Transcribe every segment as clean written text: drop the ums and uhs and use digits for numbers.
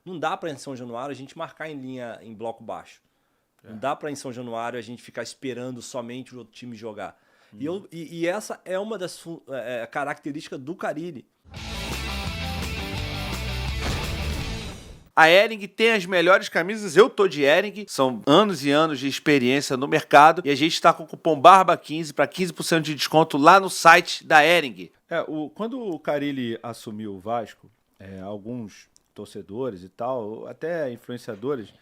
Não dá para em São Januário a gente marcar em linha em bloco baixo. Não dá para em São Januário a gente ficar esperando somente o outro time jogar. E essa é uma das características do Carille. A Hering tem as melhores camisas, eu tô de Hering, são anos e anos de experiência no mercado e a gente tá com o cupom BARBA15 para 15% de desconto lá no site da Hering. Quando o Carille assumiu o Vasco, alguns torcedores e tal, até influenciadores,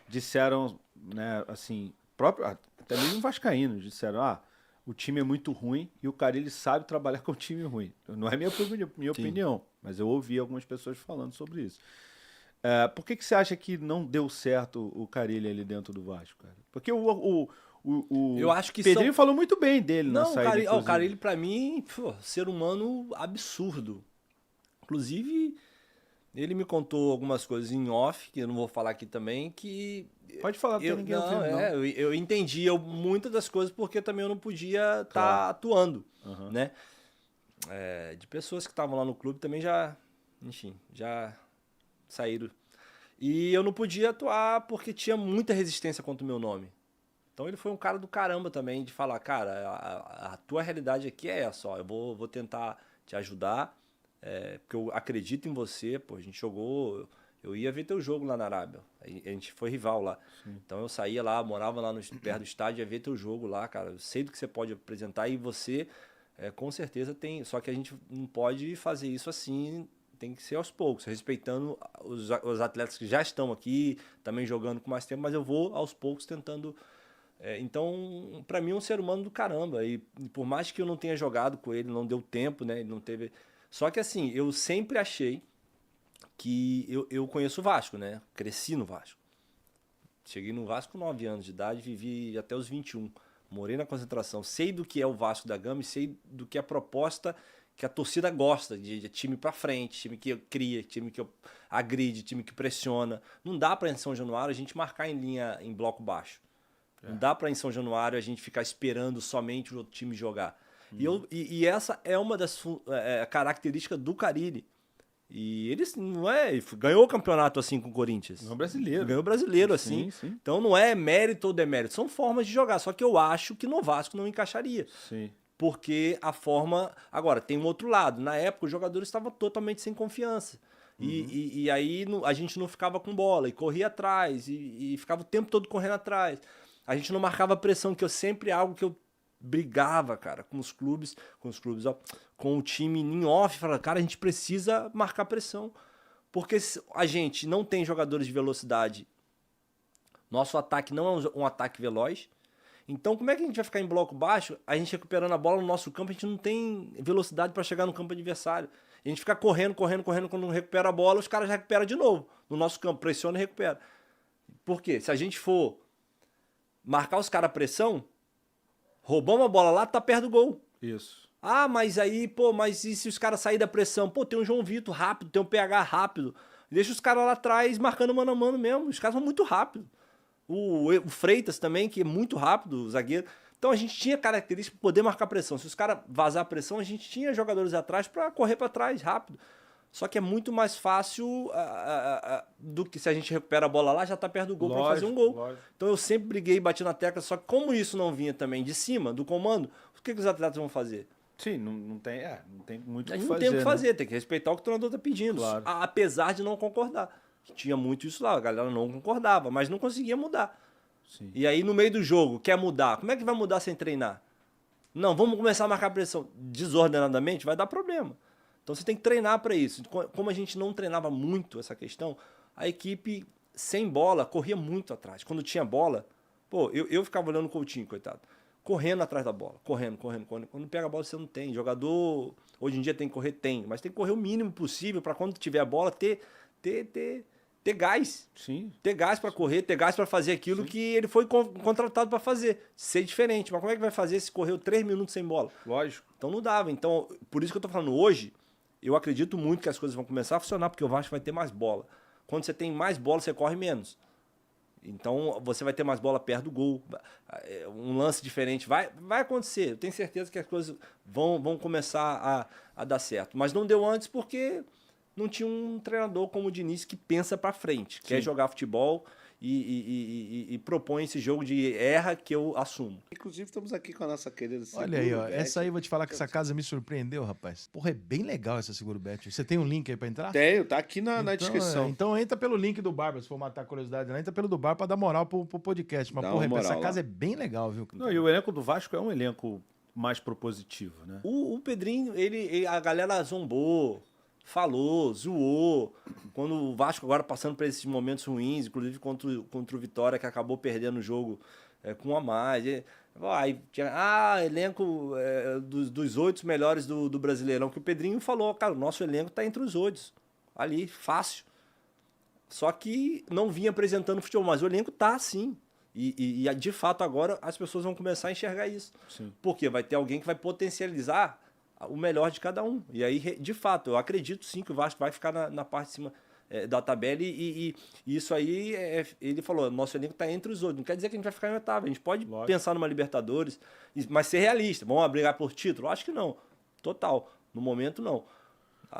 disseram, né, assim, até mesmo vascaínos, disseram, o time é muito ruim e o Carille sabe trabalhar com time ruim. Não é minha opinião, mas eu ouvi algumas pessoas falando sobre isso. Por que você acha que não deu certo o Carille ali dentro do Vasco, cara? Porque Eu acho que Pedrinho falou muito bem dele na saída. O Carille, pra mim, ser humano absurdo. Inclusive, ele me contou algumas coisas em off, que eu não vou falar aqui também, que... Pode falar, porque ninguém ouviu, não. Eu entendia muitas das coisas porque também eu não podia estar atuando, né? De pessoas que estavam lá no clube também já saíram. E eu não podia atuar porque tinha muita resistência contra o meu nome. Então ele foi um cara do caramba também, de falar, cara, a tua realidade aqui é essa, ó, eu vou tentar te ajudar, porque eu acredito em você, pô, a gente jogou, eu ia ver teu jogo lá na Arábia, a gente foi rival lá. Sim. Então eu saía lá, morava lá perto do estádio, ia ver teu jogo lá, cara, eu sei do que você pode apresentar e você com certeza tem, só que a gente não pode fazer isso assim, tem que ser aos poucos, respeitando os atletas que já estão aqui, também jogando com mais tempo, mas eu vou aos poucos tentando... Então, pra mim é um ser humano do caramba, e por mais que eu não tenha jogado com ele, não deu tempo, né, ele não teve... Só que assim, eu sempre achei que eu conheço o Vasco, né, cresci no Vasco. Cheguei no Vasco com 9 anos de idade, vivi até os 21, morei na concentração, sei do que é o Vasco da Gama e sei do que é a proposta que a torcida gosta, de time pra frente, time que cria, time que agride, time que pressiona. Não dá pra em São Januário a gente marcar em linha em bloco baixo. Não dá pra em São Januário a gente ficar esperando somente o outro time jogar. E essa é uma das características do Carille. E ele ganhou o campeonato assim com o Corinthians. Ganhou brasileiro assim. Sim. Então não é mérito ou demérito, são formas de jogar. Só que eu acho que no Vasco não encaixaria. Sim. Porque a forma... Agora, tem um outro lado. Na época, os jogadores estavam totalmente sem confiança. E aí a gente não ficava com bola. E corria atrás. E ficava o tempo todo correndo atrás. A gente não marcava pressão, que eu sempre... Algo que eu brigava, cara, com os clubes, ó, com o time em off. Falava, cara, a gente precisa marcar pressão. Porque a gente não tem jogadores de velocidade. Nosso ataque não é um ataque veloz. Então, como é que a gente vai ficar em bloco baixo, a gente recuperando a bola no nosso campo, a gente não tem velocidade para chegar no campo adversário. A gente fica correndo, quando não recupera a bola, os caras já recuperam de novo no nosso campo, pressiona e recupera. Por quê? Se a gente for marcar os caras a pressão, roubamos a bola lá, tá perto do gol. Isso. Mas aí, mas e se os caras saírem da pressão? Tem um João Vitor rápido, tem um PH rápido. Deixa os caras lá atrás marcando mano a mano mesmo, os caras são muito rápidos. O Freitas também, que é muito rápido, o zagueiro. Então a gente tinha característica para poder marcar pressão. Se os caras vazar a pressão, a gente tinha jogadores atrás para correr para trás rápido. Só que é muito mais fácil do que se a gente recupera a bola lá, já tá perto do gol para fazer um gol. Lógico. Então eu sempre briguei e bati na tecla, só que como isso não vinha também de cima, do comando, o que os atletas vão fazer? Sim, não tem muito o que fazer. Não tem o que fazer, né? Tem que respeitar o que o treinador tá pedindo, claro. Apesar de não concordar. Tinha muito isso lá, a galera não concordava, mas não conseguia mudar. Sim. E aí no meio do jogo, quer mudar, como é que vai mudar sem treinar? Não, vamos começar a marcar pressão desordenadamente, vai dar problema. Então você tem que treinar para isso. Como a gente não treinava muito essa questão, a equipe sem bola corria muito atrás. Quando tinha bola, eu ficava olhando o Coutinho, coitado, correndo atrás da bola, correndo. Quando pega a bola você não tem. Jogador, hoje em dia tem que correr, mas tem que correr o mínimo possível para quando tiver a bola ter gás. Sim. Ter gás para correr, ter gás para fazer aquilo que ele foi contratado para fazer. Ser diferente. Mas como é que vai fazer se correu 3 minutos sem bola? Lógico. Então não dava. Então, por isso que eu tô falando hoje, eu acredito muito que as coisas vão começar a funcionar, porque o Vasco vai ter mais bola. Quando você tem mais bola, você corre menos. Então você vai ter mais bola perto do gol. Um lance diferente vai acontecer. Eu tenho certeza que as coisas vão começar a dar certo. Mas não deu antes porque não tinha um treinador como o Diniz que pensa pra frente, quer jogar futebol e propõe esse jogo de erra que eu assumo. Inclusive, estamos aqui com a nossa querida Olha aí, ó. Seguro Bet. Essa aí eu vou te falar que essa casa me surpreendeu, rapaz. Porra, é bem legal essa Seguro Bet. Você tem um link aí pra entrar? Tenho, tá aqui na Então, descrição. então entra pelo link do Barba, se for matar a curiosidade, né? Entra pelo do Barba pra dar moral pro podcast. Mas, Dá porra, uma moral essa lá. casa é bem legal, viu? Não, e o elenco do Vasco é um elenco mais propositivo, né? O Pedrinho, a galera zombou, falou, zoou. Quando o Vasco agora passando por esses momentos ruins, inclusive contra o Vitória, que acabou perdendo o jogo com um a mais. Aí tinha, elenco dos 8 melhores do Brasileirão, que o Pedrinho falou, cara, o nosso elenco tá entre os 8, ali, fácil. Só que não vinha apresentando futebol, mas o elenco tá sim. E de fato agora as pessoas vão começar a enxergar isso. Sim. Porque vai ter alguém que vai potencializar o melhor de cada um. E aí, de fato, eu acredito sim que o Vasco vai ficar na parte de cima da tabela. E isso aí, ele falou, nosso elenco está entre os outros. Não quer dizer que a gente vai ficar em oitavo. A gente pode pensar numa Libertadores, mas ser realista. Vamos brigar por título? Acho que não. Total. No momento, não.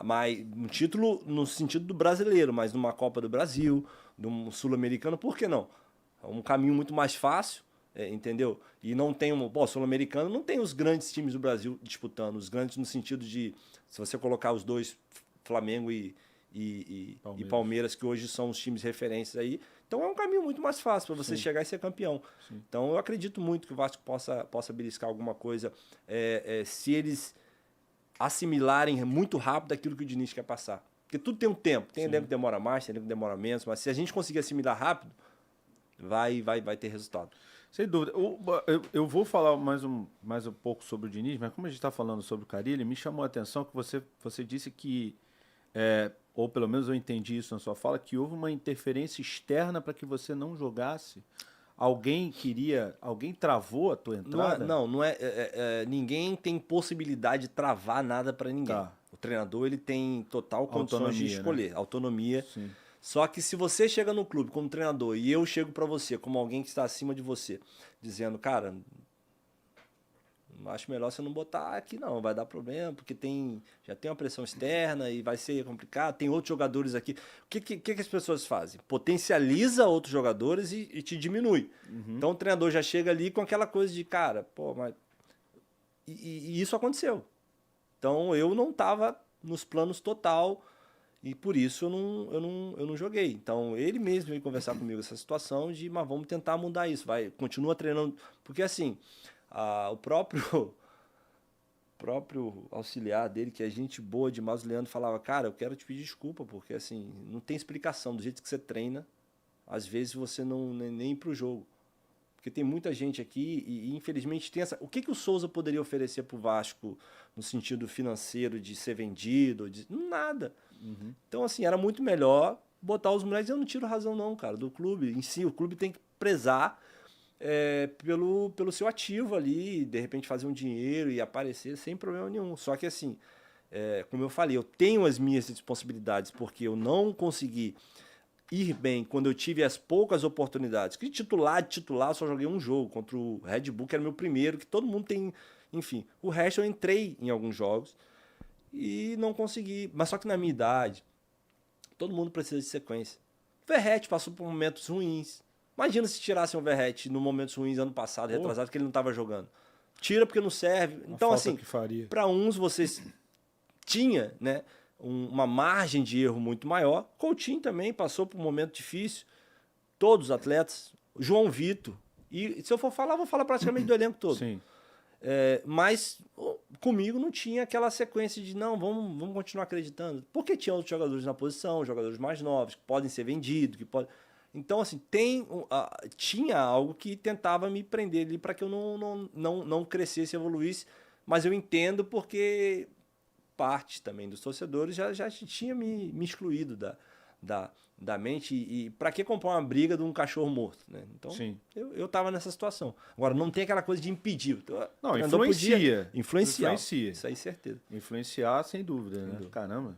Mas um título no sentido do brasileiro, mas numa Copa do Brasil, num Sul-Americano, por que não? É um caminho muito mais fácil, entendeu? E não tem Sul-Americano não tem os grandes times do Brasil disputando, os grandes no sentido de, se você colocar os dois, Flamengo e Palmeiras, que hoje são os times referentes aí, então é um caminho muito mais fácil para você chegar e ser campeão. Sim. Então eu acredito muito que o Vasco possa beliscar alguma coisa, se eles assimilarem muito rápido aquilo que o Diniz quer passar. Porque tudo tem um tempo, tem elenco que demora mais, tem elenco que demora menos, mas se a gente conseguir assimilar rápido, vai ter resultado. Sem dúvida. Eu vou falar mais um pouco sobre o Diniz, mas como a gente está falando sobre o Carille, me chamou a atenção que você disse que, ou pelo menos eu entendi isso na sua fala, que houve uma interferência externa para que você não jogasse. Alguém travou a tua entrada? Não é, ninguém tem possibilidade de travar nada para ninguém. Tá. O treinador ele tem total condições de escolher, né? Autonomia. Sim. Só que se você chega no clube como treinador e eu chego para você como alguém que está acima de você, dizendo, cara, acho melhor você não botar aqui não, vai dar problema, porque já tem uma pressão externa e vai ser complicado, tem outros jogadores aqui. O que as pessoas fazem? Potencializa outros jogadores e te diminui. Uhum. Então o treinador já chega ali com aquela coisa de, cara, mas... E isso aconteceu. Então eu não estava nos planos total... E por isso eu não joguei. Então ele mesmo veio conversar comigo essa situação de, mas vamos tentar mudar isso. Continua treinando. Porque assim, o próprio auxiliar dele, que é gente boa demais, o Leandro, falava, cara, eu quero te pedir desculpa, porque assim, não tem explicação. Do jeito que você treina, às vezes você não nem ir pro jogo. Porque tem muita gente aqui e infelizmente tem essa... O que o Souza poderia oferecer pro Vasco no sentido financeiro de ser vendido? Nada. Uhum. Então, assim, era muito melhor botar os moleques. Eu não tiro razão, não, cara, do clube em si. O clube tem que prezar pelo seu ativo ali, de repente fazer um dinheiro e aparecer sem problema nenhum. Só que, assim, como eu falei, eu tenho as minhas responsabilidades porque eu não consegui ir bem quando eu tive as poucas oportunidades. Que titular, eu só joguei um jogo contra o Red Bull, que era meu primeiro, que todo mundo tem. Enfim, o resto eu entrei em alguns jogos. E não consegui. Mas só que na minha idade, todo mundo precisa de sequência. O Verratti passou por momentos ruins. Imagina se tirassem o Verratti no momentos ruins ano passado, retrasado, que ele não estava jogando. Tira porque não serve. Então, assim, para uns vocês tinha, né, uma margem de erro muito maior. Coutinho também passou por um momento difícil. Todos os atletas. João Vitor. E se eu for falar, vou falar praticamente do elenco todo. Sim. Mas comigo não tinha aquela sequência de não, vamos continuar acreditando. Porque tinha outros jogadores na posição, jogadores mais novos, que podem ser vendidos, que podem... Então, assim, tinha algo que tentava me prender ali para que eu não crescesse, evoluísse, mas eu entendo porque parte também dos torcedores já tinha me excluído da mente e para que comprar uma briga de um cachorro morto, né? Então, sim, eu tava nessa situação. Agora, não tem aquela coisa de impedir. Não, influenciar. Isso aí, certeza. Influenciar, sem dúvida, né? Caramba,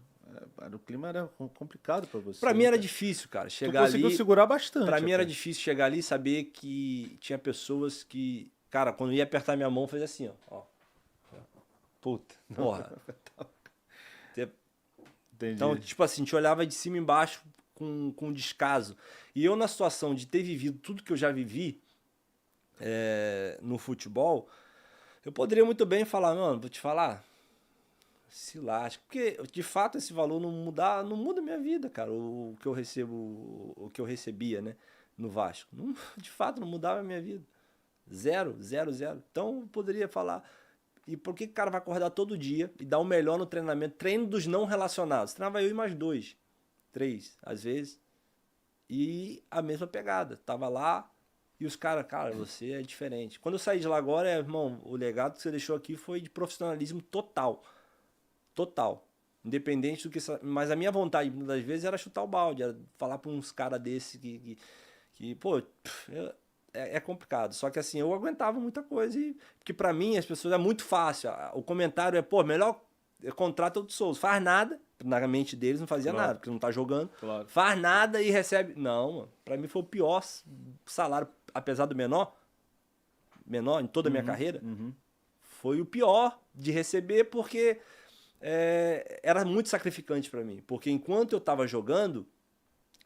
o clima era complicado para você. Para mim era difícil, cara, chegar ali... Tu conseguiu segurar bastante. Para mim era difícil chegar ali e saber que tinha pessoas que... Cara, quando ia apertar minha mão, fazia assim, ó. Puta, porra. Entendi. Então, tipo assim, a gente olhava de cima e embaixo com descaso. E eu, na situação de ter vivido tudo que eu já vivi no futebol, eu poderia muito bem falar, mano, vou te falar, se lasca. Porque, de fato, esse valor não muda a minha vida, cara, o que eu recebo, o que eu recebia, né, no Vasco. Não, de fato, não mudava a minha vida. Zero, zero, zero. Então, eu poderia falar... E por que o cara vai acordar todo dia e dar o melhor no treinamento? Treino dos não relacionados. Treinava eu e mais 2, 3, às vezes. E a mesma pegada. Tava lá e os caras, cara, você é diferente. Quando eu saí de lá agora, irmão, o legado que você deixou aqui foi de profissionalismo total. Total. Independente do que... Mas a minha vontade, muitas das vezes, era chutar o balde. Era falar pra uns caras desse que pô... É complicado, só que assim, eu aguentava muita coisa, porque pra mim as pessoas é muito fácil, o comentário é, pô, melhor contrata o de Souza, faz nada, na mente deles não fazia nada, porque não tá jogando, faz nada e recebe, não, mano, pra mim foi o pior salário, apesar do menor em toda a minha carreira, foi o pior de receber, porque era muito sacrificante pra mim, porque enquanto eu tava jogando,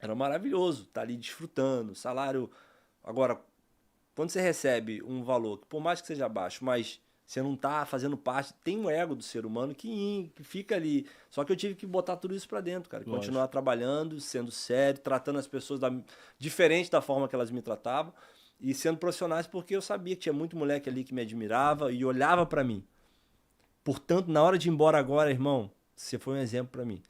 era maravilhoso, tá ali desfrutando, salário, agora... Quando você recebe um valor, que por mais que seja baixo, mas você não tá fazendo parte, tem um ego do ser humano que fica ali. Só que eu tive que botar tudo isso pra dentro, cara. Lógico. Continuar trabalhando, sendo sério, tratando as pessoas diferente da forma que elas me tratavam e sendo profissionais, porque eu sabia que tinha muito moleque ali que me admirava e olhava pra mim. Portanto, na hora de ir embora agora, irmão, você foi um exemplo pra mim.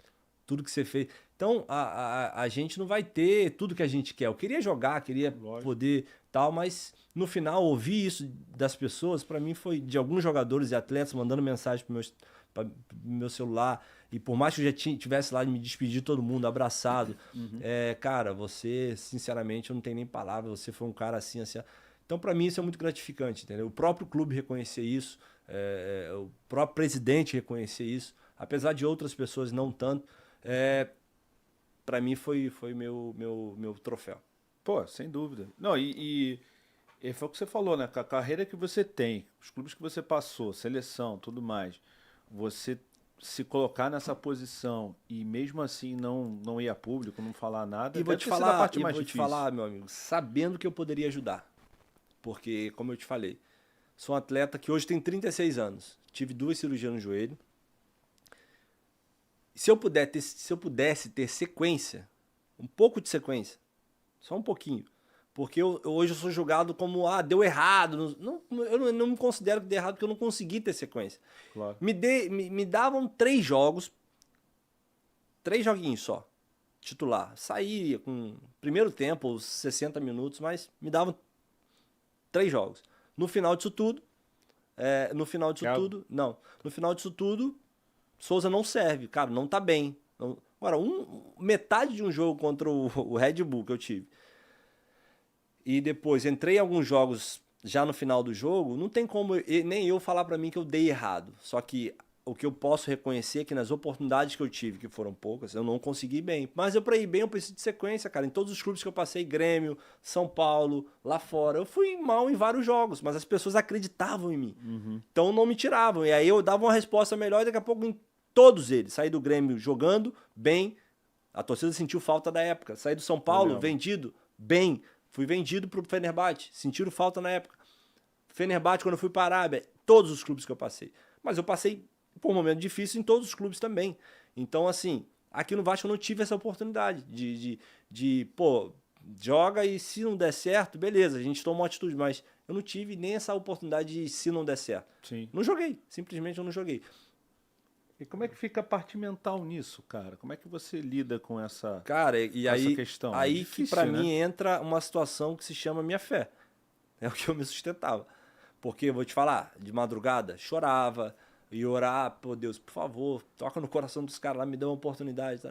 Tudo que você fez. Então, a gente não vai ter tudo que a gente quer. Eu queria jogar, queria poder tal, mas no final, ouvir isso das pessoas, pra mim foi de alguns jogadores e atletas mandando mensagem pro meu celular. E por mais que eu já tivesse lá de me despedir de todo mundo, abraçado, cara, você, sinceramente, eu não tenho nem palavras, você foi um cara assim, assim. Então, pra mim, isso é muito gratificante, entendeu? O próprio clube reconhecer isso, o próprio presidente reconhecer isso, apesar de outras pessoas não tanto. Pra mim foi meu troféu. Pô, sem dúvida. Não, e foi o que você falou, né? Com a carreira que você tem, os clubes que você passou, seleção, tudo mais, você se colocar nessa posição e mesmo assim não ir a público, não falar nada, E vou deve te ter sido a falar, parte mais difícil. meu amigo, sabendo que eu poderia ajudar. Porque, como eu te falei, sou um atleta que hoje tem 36 anos. Tive 2 cirurgias no joelho. Se eu pudesse ter sequência, um pouco de sequência, só um pouquinho, porque hoje eu sou julgado como, deu errado. Eu não me considero que deu errado porque eu não consegui ter sequência. Claro. Me davam 3 jogos, 3 joguinhos só, titular. Saía com primeiro tempo, os 60 minutos, mas me davam 3 jogos. No final disso tudo, Souza não serve, cara, não tá bem. Agora, metade de um jogo contra o Red Bull que eu tive, e depois entrei em alguns jogos já no final do jogo, não tem como nem eu falar pra mim que eu dei errado. Só que o que eu posso reconhecer é que nas oportunidades que eu tive, que foram poucas, eu não consegui ir bem. Mas pra ir bem eu preciso de sequência, cara. Em todos os clubes que eu passei, Grêmio, São Paulo, lá fora, eu fui mal em vários jogos, mas as pessoas acreditavam em mim. Então não me tiravam. E aí eu dava uma resposta melhor e daqui a pouco em todos eles. Saí do Grêmio jogando bem, a torcida sentiu falta da época. Saí do São Paulo vendido bem, fui vendido pro Fenerbahçe, sentiram falta na época. Fenerbahçe, quando eu fui para a Arábia, todos os clubes que eu passei. Mas eu passei por um momento difícil em todos os clubes também. Então, assim, aqui no Vasco eu não tive essa oportunidade de joga e se não der certo, beleza, a gente toma uma atitude, mas eu não tive nem essa oportunidade de se não der certo. Sim. Não joguei, simplesmente eu não joguei. E como é que fica a parte mental nisso, cara? Como é que você lida com essa, cara, essa questão? Aí difícil, que pra né? mim entra uma situação que se chama minha fé. É o que eu me sustentava. Porque, eu vou te falar, de madrugada, chorava, ia orar, pô, Deus, por favor, toca no coração dos caras lá, me dá uma oportunidade.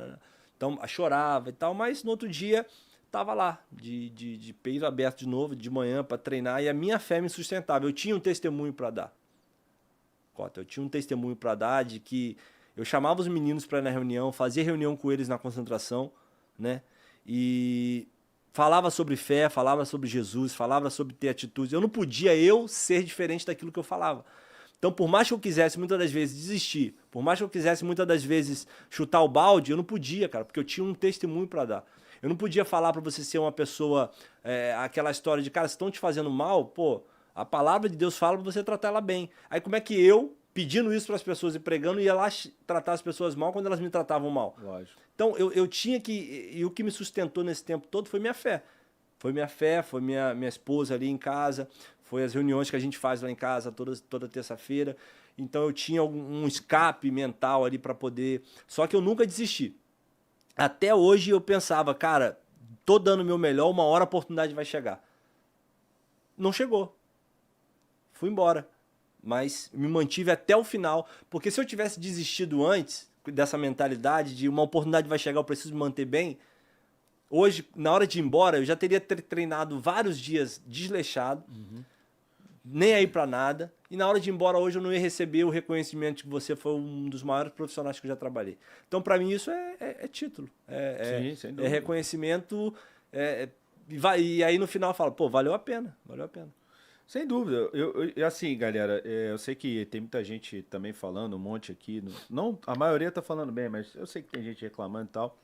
Então, chorava e tal, mas no outro dia, tava lá, de peito aberto de novo, de manhã pra treinar, e a minha fé me sustentava. Eu tinha um testemunho pra dar. Eu tinha um testemunho pra dar de que eu chamava os meninos pra ir na reunião, fazia reunião com eles na concentração, né? E falava sobre fé, falava sobre Jesus, falava sobre ter atitudes. Eu não podia ser diferente daquilo que eu falava. Então, por mais que eu quisesse muitas das vezes desistir, por mais que eu quisesse muitas das vezes chutar o balde, eu não podia, cara, porque eu tinha um testemunho para dar. Eu não podia falar para você ser uma pessoa, aquela história de, cara, se estão te fazendo mal, pô, a palavra de Deus fala para você tratar ela bem. Aí como é que eu, pedindo isso para as pessoas e pregando, ia lá tratar as pessoas mal quando elas me tratavam mal? Lógico. Então, eu tinha que... E o que me sustentou nesse tempo todo foi minha fé. Foi minha fé, foi minha esposa ali em casa, foi as reuniões que a gente faz lá em casa toda terça-feira. Então, eu tinha um escape mental ali para poder... Só que eu nunca desisti. Até hoje eu pensava, cara, tô dando o meu melhor, uma hora a oportunidade vai chegar. Não chegou. Fui embora. Mas me mantive até o final, porque se eu tivesse desistido antes dessa mentalidade de uma oportunidade vai chegar, eu preciso me manter bem, hoje, na hora de ir embora, eu já teria treinado vários dias desleixado, nem aí pra nada, e na hora de ir embora hoje eu não ia receber o reconhecimento de que você foi um dos maiores profissionais que eu já trabalhei. Então, pra mim, isso é título, Sim, sem dúvida. é reconhecimento, e aí no final eu falo, pô, valeu a pena. Sem dúvida. Eu assim, galera, eu sei que tem muita gente também falando, um monte aqui. Não, a maioria tá falando bem, mas eu sei que tem gente reclamando e tal.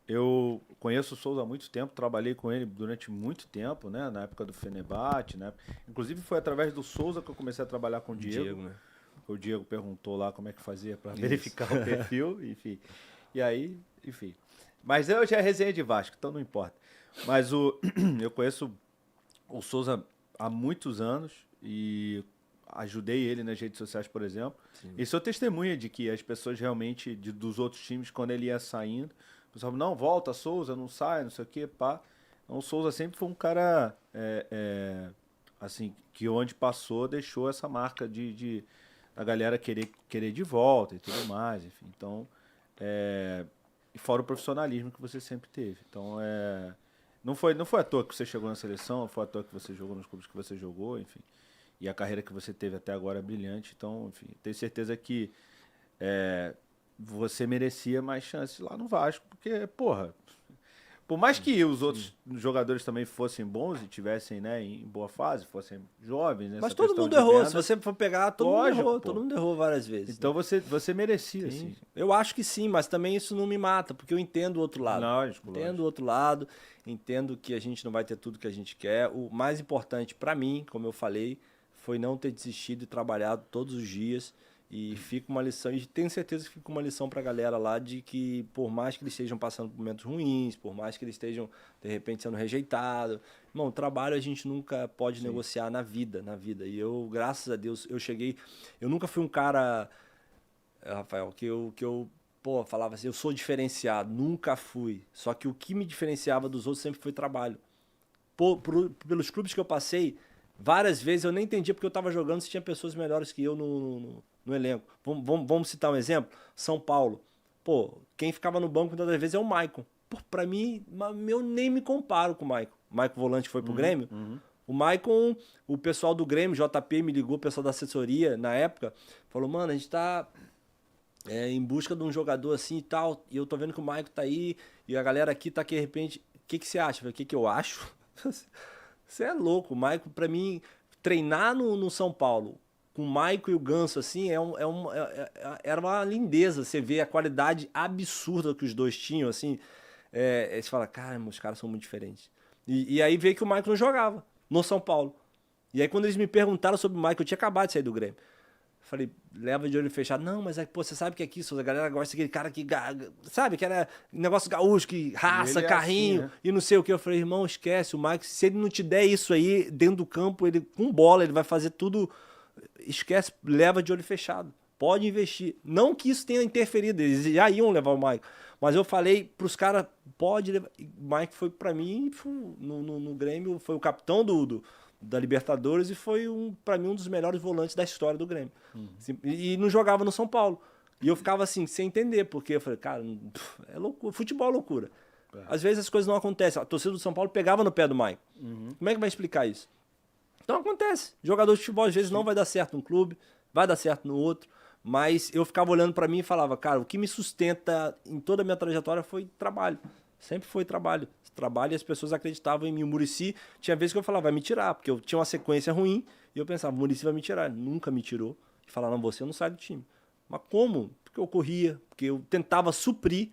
Eu conheço o Souza há muito tempo, trabalhei com ele durante muito tempo, né? Na época do Fenerbahçe, né? Inclusive foi através do Souza que eu comecei a trabalhar com o Diego. Né? O Diego perguntou lá como é que fazia para verificar o perfil, enfim. E aí, enfim. Mas eu já é resenha de Vasco, então não importa. Mas eu conheço o Souza há muitos anos e ajudei ele nas redes sociais, por exemplo. Sim. E sou testemunha de que as pessoas realmente, dos outros times, quando ele ia saindo, o pessoal, não, volta, Souza, não sai, não sei o quê, pá. Então, o Souza sempre foi um cara, assim, que onde passou, deixou essa marca de a galera querer de volta e tudo mais, enfim. Então, e fora o profissionalismo que você sempre teve. Então, não foi à toa que você chegou na seleção, não foi à toa que você jogou nos clubes que você jogou, enfim. E a carreira que você teve até agora é brilhante. Então, enfim, tenho certeza que você merecia mais chances lá no Vasco, porque, porra, por mais que os outros jogadores também fossem bons e tivessem, né, em boa fase, fossem jovens, né? Mas todo mundo errou, se você for pegar, Lógico, todo mundo errou várias vezes. Então você merecia, Sim. sim. Eu acho que sim, mas também isso não me mata, porque eu entendo o outro lado. Lógico, Entendo o outro lado, entendo que a gente não vai ter tudo que a gente quer. O mais importante pra mim, como eu falei, foi não ter desistido e trabalhado todos os dias. E fica uma lição, e tenho certeza que fica uma lição pra galera lá de que, por mais que eles estejam passando por momentos ruins, por mais que eles estejam, de repente, sendo rejeitados, irmão, trabalho a gente nunca pode negociar na vida. E eu, graças a Deus, eu nunca fui um cara, Rafael, que eu falava assim, eu sou diferenciado, nunca fui. Só que o que me diferenciava dos outros sempre foi trabalho. Pelos clubes que eu passei, várias vezes eu nem entendia porque eu estava jogando se tinha pessoas melhores que eu no elenco. Vamos citar um exemplo? São Paulo. Pô, quem ficava no banco muitas das vezes é o Maicon. Pô, pra mim, eu nem me comparo com o Maicon. O Maicon volante foi pro Grêmio. O Maicon, o pessoal do Grêmio, JP me ligou, o pessoal da assessoria na época, falou, mano, a gente tá em busca de um jogador assim e tal, e eu tô vendo que o Maicon tá aí, e a galera aqui tá aqui de repente, o que você acha? O que eu acho? Você é louco, o Maicon, pra mim, treinar no São Paulo, com o Maicon e o Ganso, assim, era uma lindeza. Você vê a qualidade absurda que os dois tinham, assim. Você fala, caramba, os caras são muito diferentes. E aí veio que o Maicon não jogava no São Paulo. E aí quando eles me perguntaram sobre o Maicon, eu tinha acabado de sair do Grêmio. Falei, leva de olho fechado. Não, mas você sabe que aqui, a galera gosta daquele cara que, sabe, que era negócio gaúcho, que raça, carrinho, assim, né? E não sei o que. Eu falei, irmão, esquece, o Maicon, se ele não te der isso aí dentro do campo, ele com bola, ele vai fazer tudo. Esquece, leva de olho fechado. Pode investir. Não que isso tenha interferido, eles já iam levar o Maicon. Mas eu falei pros caras, pode levar. O Maicon foi pra mim, no Grêmio, foi o capitão da Libertadores e foi, pra mim, um dos melhores volantes da história do Grêmio. E não jogava no São Paulo. E eu ficava assim, sem entender, porque eu falei, cara, é loucura, futebol é loucura. Às vezes as coisas não acontecem. A torcida do São Paulo pegava no pé do Maicon. Como é que vai explicar isso? Então acontece. Jogador de futebol às vezes não vai dar certo num clube, vai dar certo no outro, mas eu ficava olhando pra mim e falava, cara, o que me sustenta em toda a minha trajetória foi trabalho. Sempre foi trabalho. Trabalho e as pessoas acreditavam em mim. O Muricy, tinha vezes que eu falava, vai me tirar, porque eu tinha uma sequência ruim e eu pensava, o Muricy vai me tirar. Nunca me tirou. que falaram, não, você não sai do time. Mas como? Porque eu corria, porque eu tentava suprir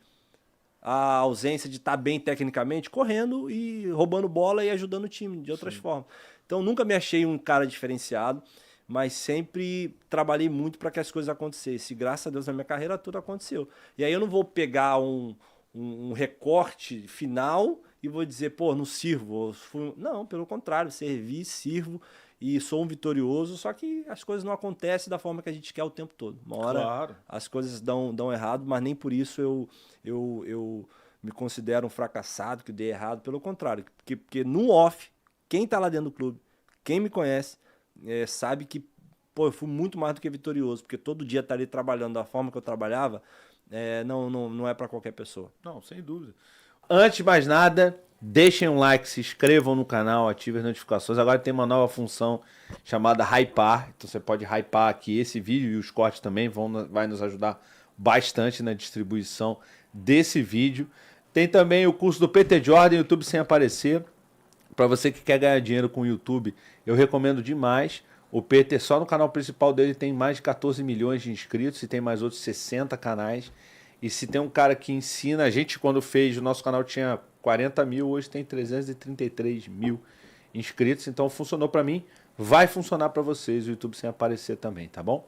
a ausência de estar bem tecnicamente, correndo e roubando bola e ajudando o time de outras formas. Então, nunca me achei um cara diferenciado, mas sempre trabalhei muito para que as coisas acontecessem. E, graças a Deus, na minha carreira, tudo aconteceu. E aí eu não vou pegar um recorte final e vou dizer, pô, não sirvo. Não, pelo contrário, servi, sirvo e sou um vitorioso, só que as coisas não acontecem da forma que a gente quer o tempo todo. Uma hora Claro. as coisas dão errado, mas nem por isso eu me considero um fracassado, que dei errado. Pelo contrário, porque no off, quem tá lá dentro do clube, quem me conhece, sabe que, pô, eu fui muito mais do que vitorioso, porque todo dia estar ali trabalhando da forma que eu trabalhava, não é para qualquer pessoa. Não, sem dúvida. Antes de mais nada, deixem um like, se inscrevam no canal, ativem as notificações. Agora tem uma nova função chamada hypar. Então você pode hypar aqui esse vídeo e os cortes também vai nos ajudar bastante na distribuição desse vídeo. Tem também o curso do PT Jordan, YouTube sem aparecer. Para você que quer ganhar dinheiro com o YouTube, eu recomendo demais. O PT, só no canal principal dele, tem mais de 14 milhões de inscritos e tem mais outros 60 canais. E se tem um cara que ensina, a gente quando fez, o nosso canal tinha 40 mil, hoje tem 333 mil inscritos. Então funcionou para mim, vai funcionar para vocês, o YouTube sem aparecer também, tá bom?